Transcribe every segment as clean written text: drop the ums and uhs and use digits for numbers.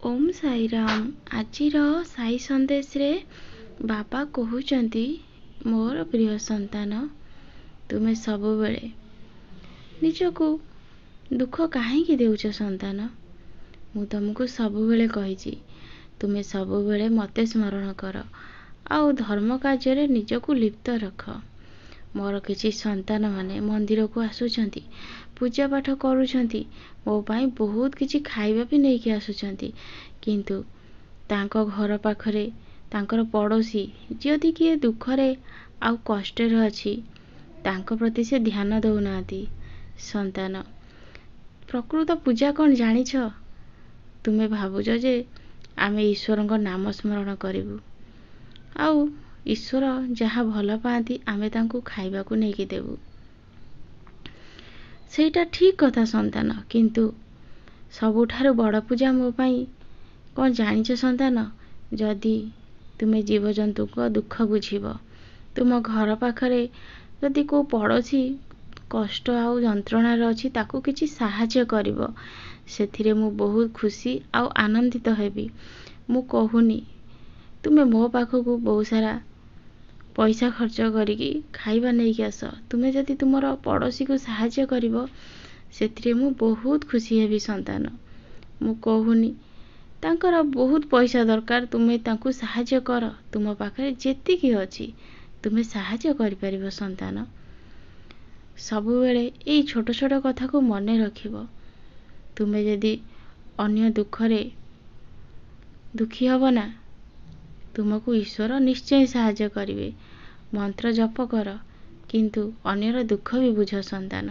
ओम साई राम। आजिर साई संदेश रे बाबा कहउचंती, मोर प्रिय संतान, तुमे सबु बेले निजको दुख काहेकि देउछ संतान। मु तुमको सबु बेले कहिछि, तुमे सबु बेले मते स्मरण कर आउ धर्म कार्य रे निजको लिप्त रख। मोर किछि संतान माने मंदिर को आसुचंती, पूजा पाठ करूछंती, मो पाई बहुत किछि खाइबा भी नहीं के आसुचंती, किंतु तांको घर पाखरे तांकर पड़ोसी जदि किए दुखरे आउ कष्टे अछि तांको प्रति से ध्यान दउनाती। संतान, प्रकृत पूजा कौन जानिछ? तुमे भाबुछ जे आमे ईश्वर को नाम स्मरण करिबु आउ ईश्वर जहा भल पाती आमे तांको खाइबा को नहीं के देबु। सेटा ठीक कथा संतान, किंतु सबुठारु बड़ पूजा मो पाई कौन जानिछ संतान? जदि तुमे जीवजंतु को दुख बुझिब, तुम घर पाखरे जदि को पड़ोसी कष्ट आउ जंत्रणार अछि ताकू किछि साहाय्य करिब, सेथिरे मु बहुत खुशी आउ आनंदित हेबी। मु कहूनी तुमे मो पाखकू बहुत सारा पैसा खर्च करिकी खाइबा नहीं के आस, तुमे जदि तुमर पड़ोसी को साहाय्य करिब सेथिरे मु बहुत खुशी हेबी संतान। मु कहूनी तांकर बहुत पैसा दरकार, तुमे तांको साहाय्य कर, तुम पाखरे जेतिकी अछि तुमे साहाय्य करि परिबो संतान। सबु बेले एई छोट छोट कथा को मने रखिबो। तुमे यदि अन्य दुखरे दुखी हब ना, तुमको ईश्वर निश्चय साहाय्य करिवे। मंत्र जप कर, किंतु अन्यर दुख भी बुझ संतान।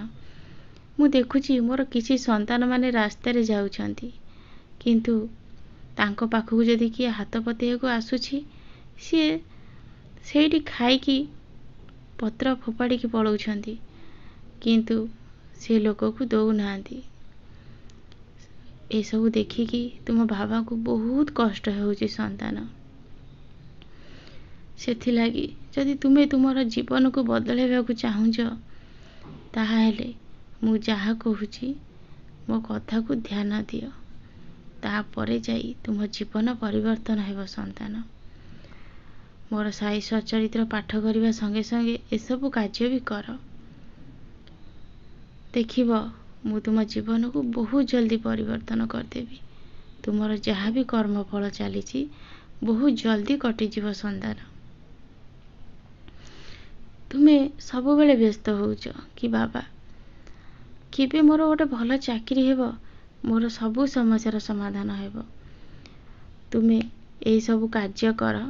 मु देखुची मोर किछि संतान माने रास्ता रे जाउछंती, किंतु तांको पाखकू जदि किए हाथ पतेइको आसुछि, सिए सेठी खाइकी पत्र फोपाड़ी की पळौछंती, किंतु से लोक को दउ नांती। ए सब देखिकी तुम बाबा को बहुत कष्ट होउची संतान। सेथि लागी जदि तुमे तुमर जीवन को बदलाइबा को चाहुछ, ताहा हेले मु जाहा कहूची मो कथा को ध्यान दियो, तापरे जाई तुम जीवन परिवर्तन हेबो संतान। मोर साई सचरित्र पाठ करिबा संगे संगे ए सब कार्य भी कर, देखिबो मु तुम जीवन को बहुत जल्दी परिवर्तन कर देबी। तुमर जहा भी कर्म फल चलीची बहुत जल्दी कटि जीव संतान। तुमे सब बेले व्यस्त होउछ कि बाबा केबे मोर गोटे भल चाकरी हेबो, मोर सबु समस्यार समाधान हेबो। तुमे ए सब कार्य कर,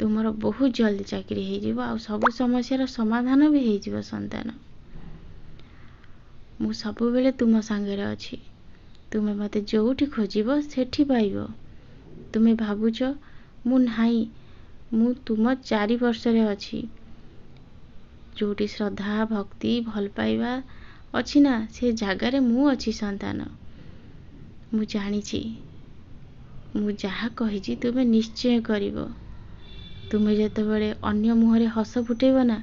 तुमर बहुत जल्दी चाकरी हे जीवो आ सबु समस्यार समाधान भी हे जीवो संतान। मु सबु बेले तुम संगे अछि, तुमे मते जोठी खोजिबो सेठी पाइबो। तुमे भाबुछ मु नाही, मु तुम 4 वर्ष रे अछि, जोठी श्रद्धा भक्ति भल पाइबा अछि ना, से जागा रे मु अछि संतान। मु जानिछि मु जहा कहिछि तुमे निश्चय करिबो। तुमे जेतेबेले अन्य मुहरे हस फुटेइबो ना,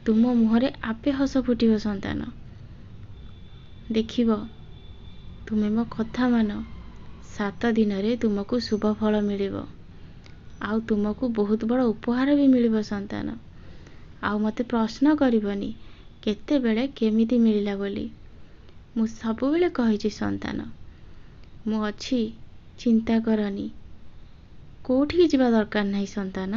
तुम मुहरे आपे हस फुटिबो संतान। देखिबो तुमे मो कथा मान, 7 दिन रे तुमको शुभ फल मिलिबो आउ तुमको बहुत बड़ उपहार भी मिलिबो संतान। आउ मते प्रश्न करिबोनी केते बेले केमिति मिलिला बोली। मु सबु बेले कहिछि संतान, मु अछि, चिंता करनी, कोठी जिबा दरकार नाही संतान।